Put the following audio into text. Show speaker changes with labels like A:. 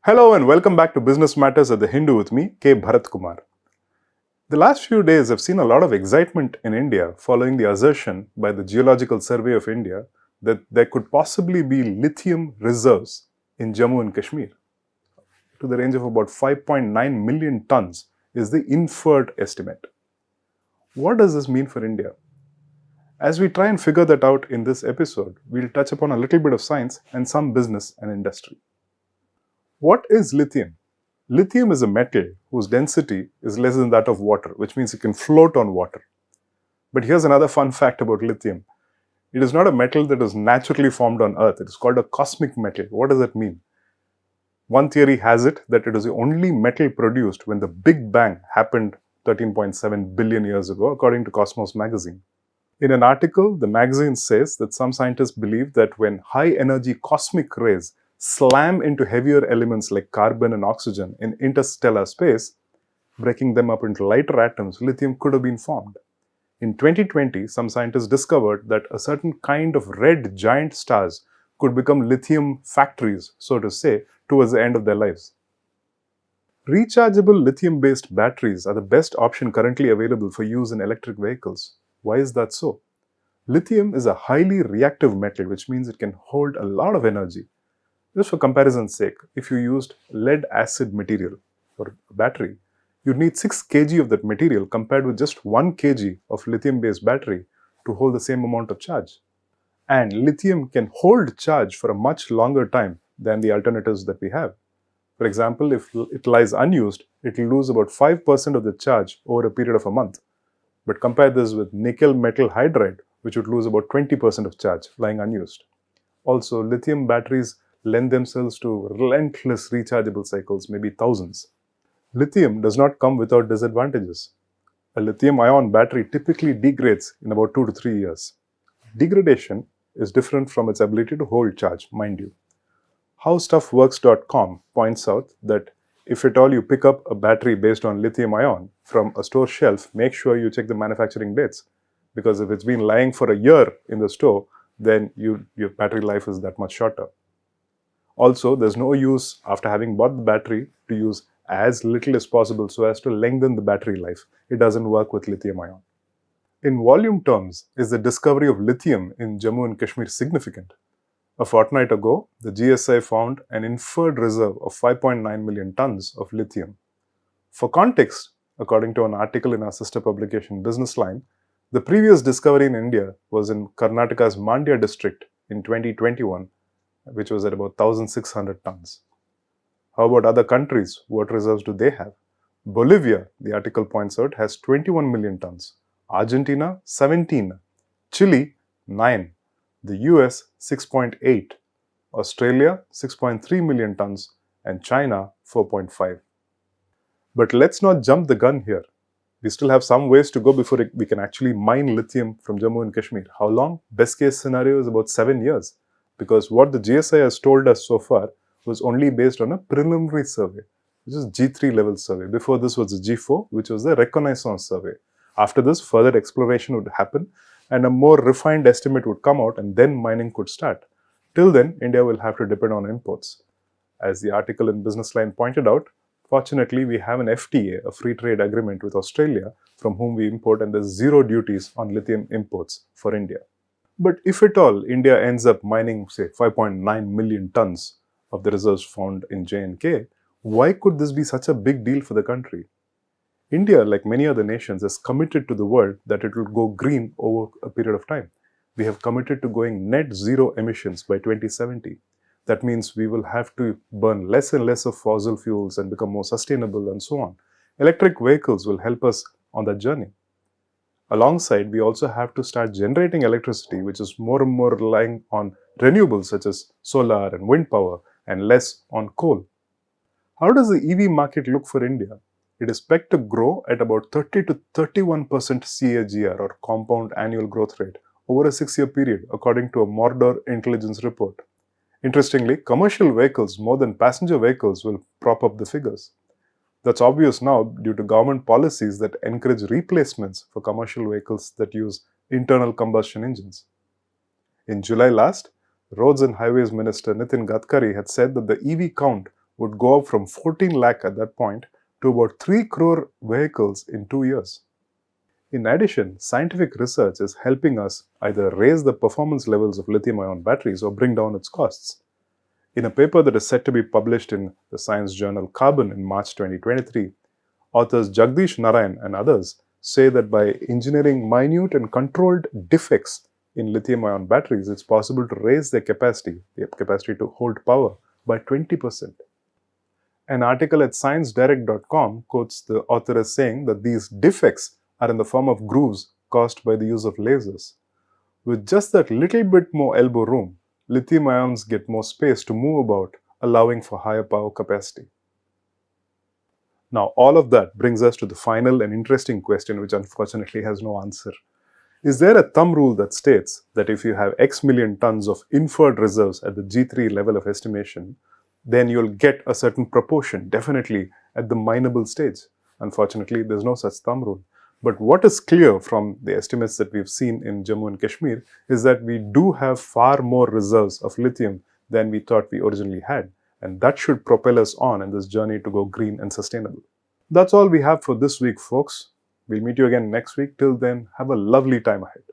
A: Hello and welcome back to Business Matters at the Hindu with me, K. Bharat Kumar. The last few days have seen a lot of excitement in India following the assertion by the Geological Survey of India that there could possibly be lithium reserves in Jammu and Kashmir to the range of about 5.9 million tons is the inferred estimate. What does this mean for India? As we try and figure that out in this episode, we'll touch upon a little bit of science and some business and industry. What is lithium? Lithium is a metal whose density is less than that of water, which means it can float on water. But here's another fun fact about lithium. It is not a metal that is naturally formed on Earth. It is called a cosmic metal. What does that mean? One theory has it that it is the only metal produced when the Big Bang happened 13.7 billion years ago, according to Cosmos magazine. In an article, the magazine says that some scientists believe that when high-energy cosmic rays slam into heavier elements like carbon and oxygen in interstellar space, breaking them up into lighter atoms, lithium could have been formed. In 2020, some scientists discovered that a certain kind of red giant stars could become lithium factories, so to say, towards the end of their lives. Rechargeable lithium-based batteries are the best option currently available for use in electric vehicles. Why is that so? Lithium is a highly reactive metal, which means it can hold a lot of energy. Just for comparison's sake, if you used lead-acid material for a battery, you'd need 6 kg of that material compared with just 1 kg of lithium-based battery to hold the same amount of charge. And lithium can hold charge for a much longer time than the alternatives that we have. For example, if it lies unused, it will lose about 5% of the charge over a period of a month. But compare this with nickel metal hydride, which would lose about 20% of charge lying unused. Also, lithium batteries lend themselves to relentless rechargeable cycles, maybe thousands. Lithium does not come without disadvantages. A lithium-ion battery typically degrades in about 2 to 3 years. Degradation is different from its ability to hold charge, mind you. HowStuffWorks.com points out that if at all you pick up a battery based on lithium-ion from a store shelf, make sure you check the manufacturing dates. Because if it's been lying for a year in the store, then your battery life is that much shorter. Also, there's no use after having bought the battery to use as little as possible so as to lengthen the battery life. It doesn't work with lithium-ion. In volume terms, is the discovery of lithium in Jammu and Kashmir significant? A fortnight ago, the GSI found an inferred reserve of 5.9 million tons of lithium. For context, according to an article in our sister publication Business Line, the previous discovery in India was in Karnataka's Mandya district in 2021, which was at about 1,600 tons. How about other countries? What reserves do they have? Bolivia, the article points out, has 21 million tons. Argentina, 17. Chile, 9. The US, 6.8. Australia, 6.3 million tons. And China, 4.5. But let's not jump the gun here. We still have some ways to go before we can actually mine lithium from Jammu and Kashmir. How long? Best case scenario is about 7 years. Because what the GSI has told us so far was only based on a preliminary survey, which is G3 level survey. Before this was the G4, which was the reconnaissance survey. After this, further exploration would happen and a more refined estimate would come out and then mining could start. Till then, India will have to depend on imports. As the article in Business Line pointed out, fortunately, we have an FTA, a free trade agreement with Australia, from whom we import, and there's zero duties on lithium imports for India. But if at all India ends up mining, say, 5.9 million tons of the reserves found in J&K, why could this be such a big deal for the country? India, like many other nations, has committed to the world that it will go green over a period of time. We have committed to going net zero emissions by 2070. That means we will have to burn less and less of fossil fuels and become more sustainable and so on. Electric vehicles will help us on that journey. Alongside, we also have to start generating electricity, which is more and more relying on renewables such as solar and wind power and less on coal. How does the EV market look for India? It is expected to grow at about 30 to 31% CAGR or compound annual growth rate over a 6-year period, according to a Mordor intelligence report. Interestingly, commercial vehicles more than passenger vehicles will prop up the figures. That's obvious now due to government policies that encourage replacements for commercial vehicles that use internal combustion engines. In July last, Roads and Highways Minister Nitin Gadkari had said that the EV count would go up from 14 lakh at that point to about 3 crore vehicles in 2 years. In addition, scientific research is helping us either raise the performance levels of lithium-ion batteries or bring down its costs. In a paper that is set to be published in the science journal Carbon in March 2023, authors Jagdish Narayan and others say that by engineering minute and controlled defects in lithium-ion batteries, it's possible to raise their capacity to hold power, by 20%. An article at sciencedirect.com quotes the author as saying that these defects are in the form of grooves caused by the use of lasers. With just that little bit more elbow room, lithium ions get more space to move about, allowing for higher power capacity. Now, all of that brings us to the final and interesting question, which unfortunately has no answer. Is there a thumb rule that states that if you have X million tons of inferred reserves at the G3 level of estimation, then you'll get a certain proportion, definitely, at the mineable stage? Unfortunately, there's no such thumb rule. But what is clear from the estimates that we've seen in Jammu and Kashmir is that we do have far more reserves of lithium than we thought we originally had. And that should propel us on in this journey to go green and sustainable. That's all we have for this week, folks. We'll meet you again next week. Till then, have a lovely time ahead.